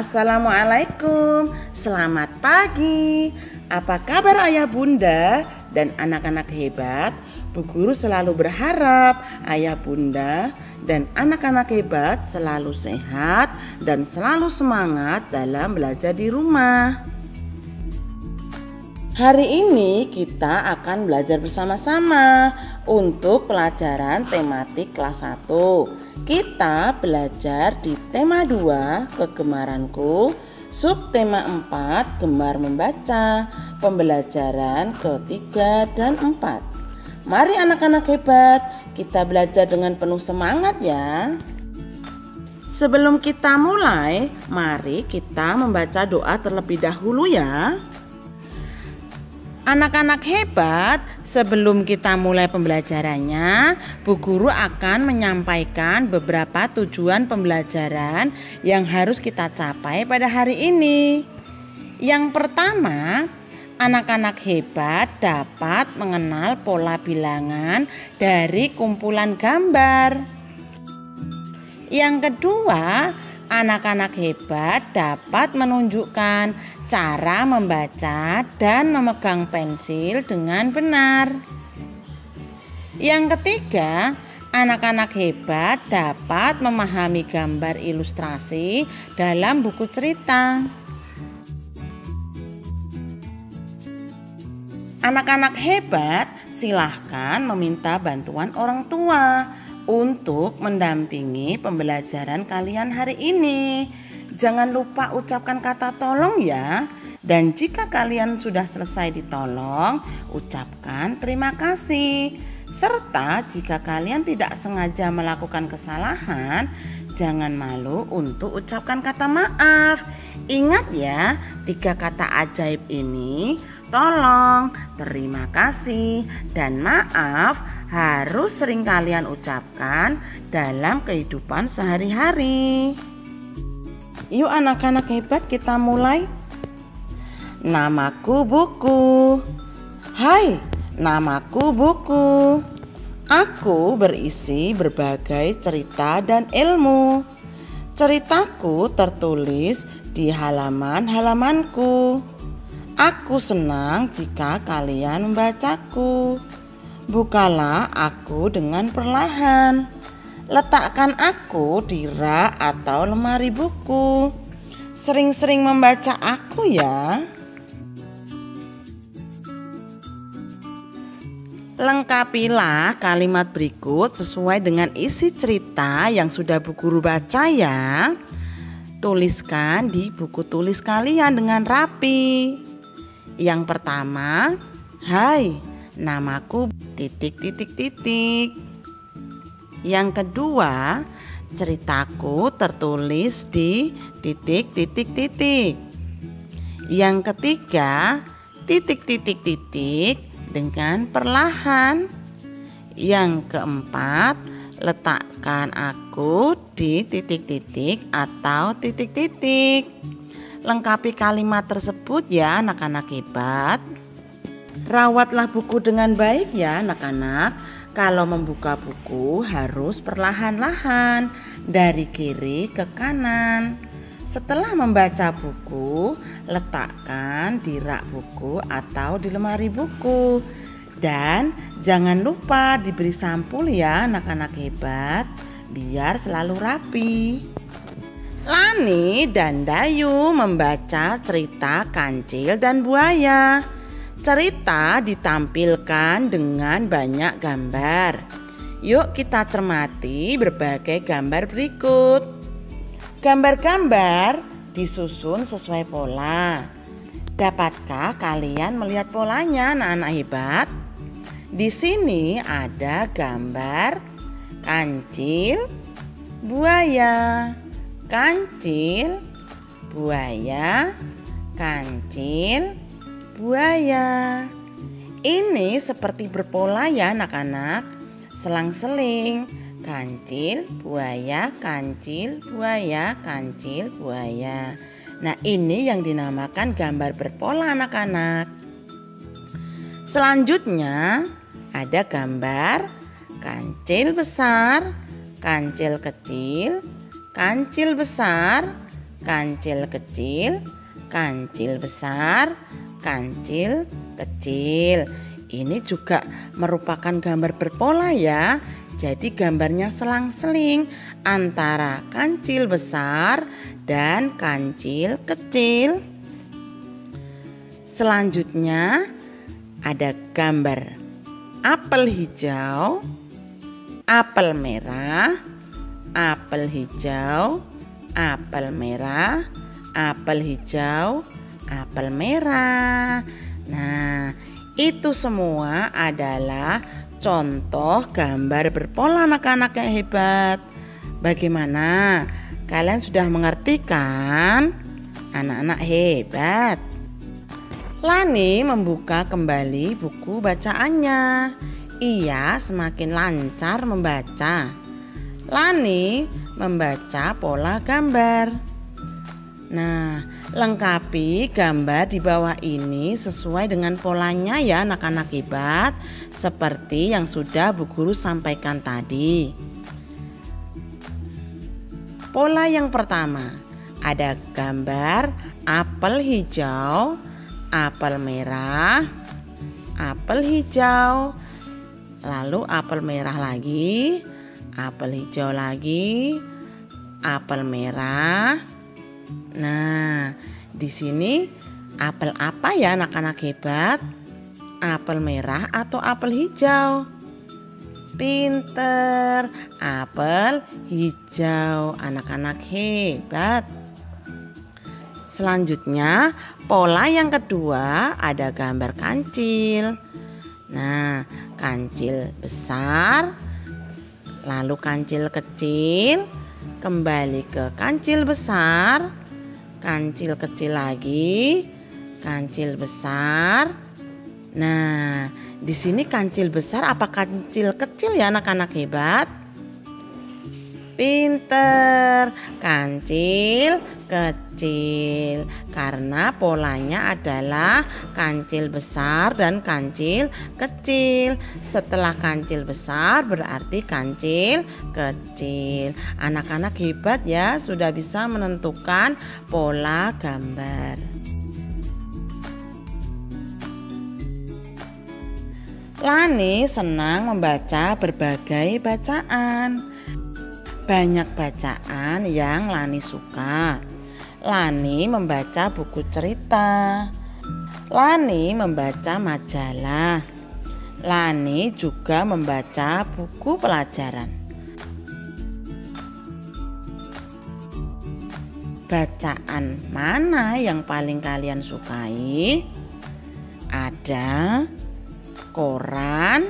Assalamualaikum, selamat pagi. Apa kabar ayah bunda dan anak-anak hebat? Bu Guru selalu berharap ayah bunda dan anak-anak hebat selalu sehat dan selalu semangat dalam belajar di rumah. Hari ini kita akan belajar bersama-sama untuk pelajaran tematik kelas 1. Kita belajar di tema 2, kegemaranku, subtema 4, gemar membaca, pembelajaran ketiga dan 4. Mari anak-anak hebat, kita belajar dengan penuh semangat ya. Sebelum kita mulai, mari kita membaca doa terlebih dahulu ya. Anak-anak hebat, sebelum kita mulai pembelajarannya, Bu Guru akan menyampaikan beberapa tujuan pembelajaran yang harus kita capai pada hari ini. Yang pertama, anak-anak hebat dapat mengenal pola bilangan dari kumpulan gambar. Yang kedua, anak-anak hebat dapat menunjukkan cara membaca dan memegang pensil dengan benar. Yang ketiga, anak-anak hebat dapat memahami gambar ilustrasi dalam buku cerita. Anak-anak hebat silahkan meminta bantuan orang tua untuk mendampingi pembelajaran kalian hari ini. Jangan lupa ucapkan kata tolong ya. Dan jika kalian sudah selesai ditolong, ucapkan terima kasih. Serta jika kalian tidak sengaja melakukan kesalahan, jangan malu untuk ucapkan kata maaf. Ingat ya, 3 kata ajaib ini, tolong, terima kasih, dan maaf harus sering kalian ucapkan dalam kehidupan sehari-hari. Yuk anak-anak hebat, kita mulai. Namaku Buku. Hai, namaku Buku. Aku berisi berbagai cerita dan ilmu. Ceritaku tertulis di halaman-halamanku. Aku senang jika kalian membacaku. Bukalah aku dengan perlahan. Letakkan aku di rak atau lemari buku. Sering-sering membaca aku ya. Lengkapilah kalimat berikut sesuai dengan isi cerita yang sudah Bu Guru baca ya. Tuliskan di buku tulis kalian dengan rapi. Yang pertama, hai, namaku ... Yang kedua, ceritaku tertulis di ... Yang ketiga, ... dengan perlahan. Yang keempat, letakkan aku di ... atau ... Lengkapi kalimat tersebut ya anak-anak hebat. Rawatlah buku dengan baik ya anak-anak. Kalau membuka buku harus perlahan-lahan dari kiri ke kanan. Setelah membaca buku, letakkan di rak buku atau di lemari buku. Dan jangan lupa diberi sampul ya anak-anak hebat, biar selalu rapi. Lani dan Dayu membaca cerita Kancil dan Buaya. Cerita ditampilkan dengan banyak gambar. Yuk kita cermati berbagai gambar berikut. Gambar-gambar disusun sesuai pola. Dapatkah kalian melihat polanya anak-anak hebat? Di sini ada gambar kancil, buaya, kancil, buaya, kancil, buaya. Ini seperti berpola ya anak-anak. Selang-seling, kancil, buaya, kancil, buaya, kancil, buaya. Nah, ini yang dinamakan gambar berpola anak-anak. Selanjutnya ada gambar kancil besar, kancil kecil, kancil besar, kancil kecil, kancil besar, kancil kecil. Ini juga merupakan gambar berpola ya. Jadi gambarnya selang-seling antara kancil besar dan kancil kecil. Selanjutnya ada gambar apel hijau, apel merah, apel hijau, apel merah, apel hijau, apel merah. Nah, itu semua adalah contoh gambar berpola anak-anak yang hebat. Bagaimana? Kalian sudah mengerti kan? Anak-anak hebat. Lani membuka kembali buku bacaannya. Ia semakin lancar membaca. Lani membaca pola gambar. Nah, lengkapi gambar di bawah ini sesuai dengan polanya ya anak-anak hebat, seperti yang sudah Bu Guru sampaikan tadi. Pola yang pertama, ada gambar apel hijau, apel merah, apel hijau, lalu apel merah lagi, apel hijau lagi, apel merah. Nah, di sini apel apa ya anak-anak hebat? Apel merah atau apel hijau? Pinter, apel hijau. Anak-anak hebat. Selanjutnya, pola yang kedua ada gambar kancil. Nah, kancil besar, lalu kancil kecil, kembali ke kancil besar, kancil kecil lagi, kancil besar. Nah, di sini kancil besar apa kancil kecil ya anak-anak hebat? Pinter, kancil kecil. Karena polanya adalah kancil besar dan kancil kecil. Setelah kancil besar berarti kancil kecil. Anak-anak hebat ya, sudah bisa menentukan pola gambar. Lani senang membaca berbagai bacaan. Banyak bacaan yang Lani suka. Lani membaca buku cerita. Lani membaca majalah. Lani juga membaca buku pelajaran. Bacaan mana yang paling kalian sukai? Ada koran,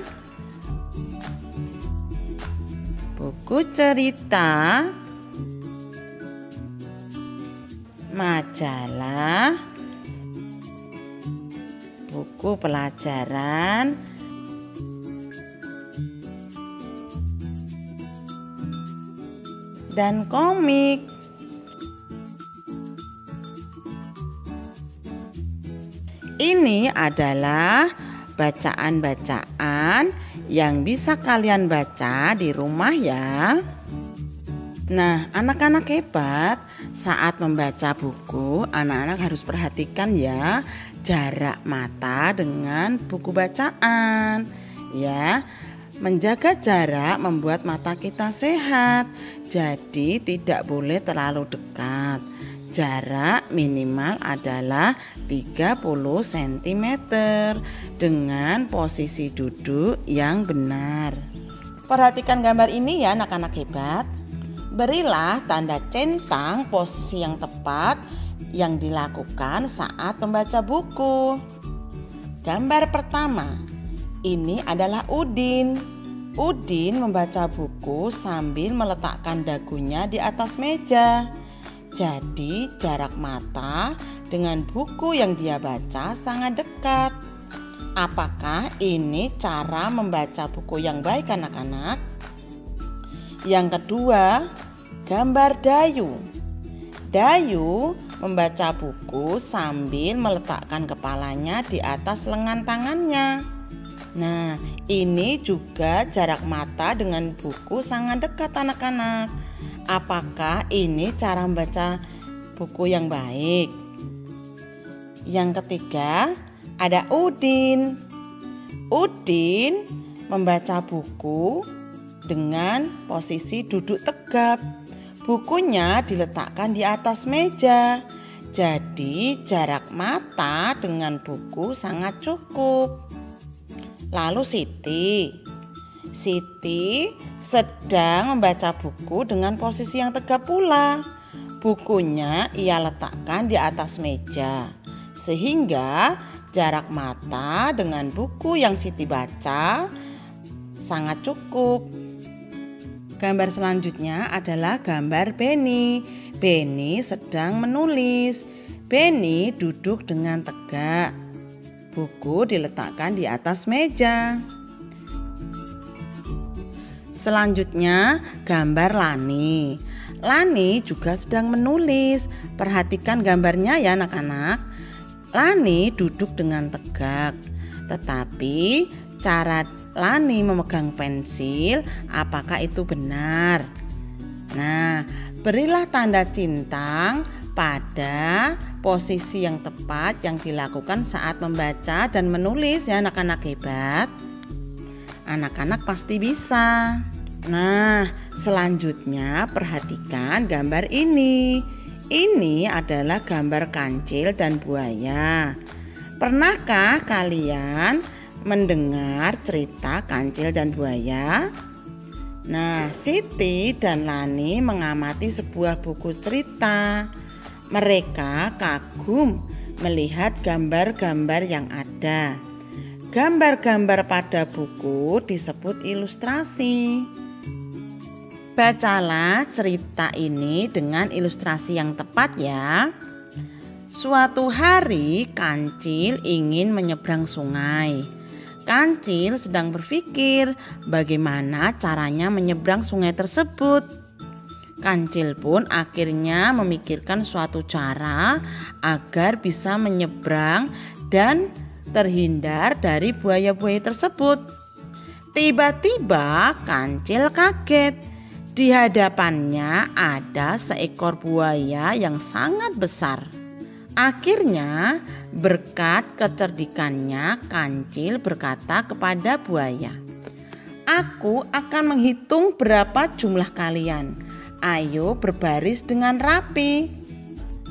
buku cerita, majalah, buku pelajaran, dan komik. Ini adalah bacaan-bacaan yang bisa kalian baca di rumah ya. Nah, anak-anak hebat, saat membaca buku, anak-anak harus perhatikan ya jarak mata dengan buku bacaan. Ya, menjaga jarak membuat mata kita sehat. Jadi tidak boleh terlalu dekat. Jarak minimal adalah 30 cm dengan posisi duduk yang benar. Perhatikan gambar ini ya anak-anak hebat. Berilah tanda centang posisi yang tepat yang dilakukan saat membaca buku. Gambar pertama, ini adalah Udin. Udin membaca buku sambil meletakkan dagunya di atas meja. Jadi jarak mata dengan buku yang dia baca sangat dekat. Apakah ini cara membaca buku yang baik anak-anak? Yang kedua, gambar Dayu. Dayu membaca buku sambil meletakkan kepalanya di atas lengan tangannya. Nah, ini juga jarak mata dengan buku sangat dekat anak-anak. Apakah ini cara membaca buku yang baik. Yang ketiga, ada Udin. Udin membaca buku dengan posisi duduk tegap. Bukunya diletakkan di atas meja. Jadi jarak mata dengan buku sangat cukup. Lalu Siti sedang membaca buku dengan posisi yang tegap pula. Bukunya ia letakkan di atas meja, sehingga jarak mata dengan buku yang Siti baca sangat cukup. Gambar selanjutnya adalah gambar Beni. Beni sedang menulis. Beni duduk dengan tegak. Buku diletakkan di atas meja. Selanjutnya gambar Lani. Lani juga sedang menulis. Perhatikan gambarnya ya anak-anak. Lani duduk dengan tegak. Tetapi cara Lani memegang pensil, apakah itu benar? Nah, berilah tanda centang pada posisi yang tepat yang dilakukan saat membaca dan menulis ya anak-anak hebat. Anak-anak pasti bisa. Nah, selanjutnya perhatikan gambar ini. Ini adalah gambar kancil dan buaya. Pernahkah kalian mendengar cerita kancil dan buaya? Nah, Siti dan Lani mengamati sebuah buku cerita. Mereka kagum melihat gambar-gambar yang ada. Gambar-gambar pada buku disebut ilustrasi. Bacalah cerita ini dengan ilustrasi yang tepat ya. Suatu hari Kancil ingin menyeberang sungai. Kancil sedang berpikir bagaimana caranya menyeberang sungai tersebut. Kancil pun akhirnya memikirkan suatu cara agar bisa menyeberang dan terhindar dari buaya-buaya tersebut. Tiba-tiba Kancil kaget. Di hadapannya ada seekor buaya yang sangat besar. Akhirnya berkat kecerdikannya Kancil berkata kepada buaya, "Aku akan menghitung berapa jumlah kalian. Ayo berbaris dengan rapi."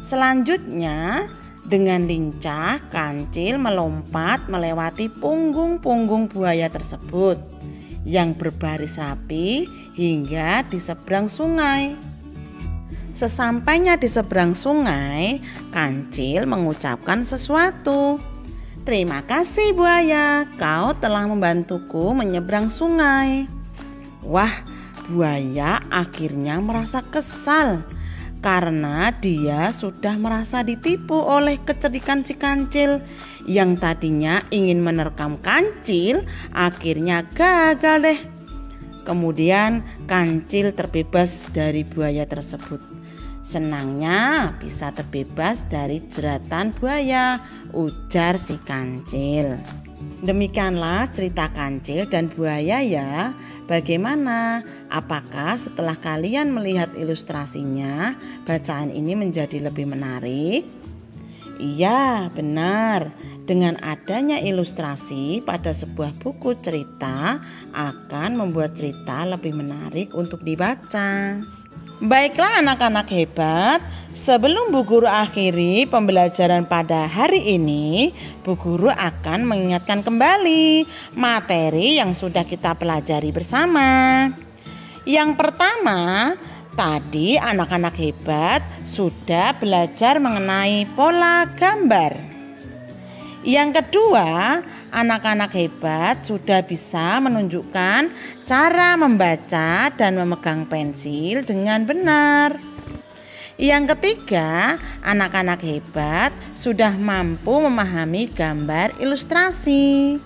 Selanjutnya dengan lincah Kancil melompat melewati punggung-punggung buaya tersebut yang berbaris rapi hingga di seberang sungai. Sesampainya di seberang sungai, Kancil mengucapkan sesuatu. "Terima kasih buaya, kau telah membantuku menyeberang sungai." Wah, buaya akhirnya merasa kesal karena dia sudah merasa ditipu oleh kecerdikan si Kancil. Yang tadinya ingin menerkam Kancil, akhirnya gagal deh. Kemudian Kancil terbebas dari buaya tersebut. Senangnya bisa terbebas dari jeratan buaya, ujar si Kancil. Demikianlah cerita Kancil dan buaya ya. Bagaimana? Apakah setelah kalian melihat ilustrasinya, bacaan ini menjadi lebih menarik? Iya, benar. Dengan adanya ilustrasi pada sebuah buku cerita akan membuat cerita lebih menarik untuk dibaca. Baiklah anak-anak hebat, sebelum Bu Guru akhiri pembelajaran pada hari ini, Bu Guru akan mengingatkan kembali materi yang sudah kita pelajari bersama. Yang pertama, tadi anak-anak hebat sudah belajar mengenai pola gambar. Yang kedua, anak-anak hebat sudah bisa menunjukkan cara membaca dan memegang pensil dengan benar. Yang ketiga, anak-anak hebat sudah mampu memahami gambar ilustrasi.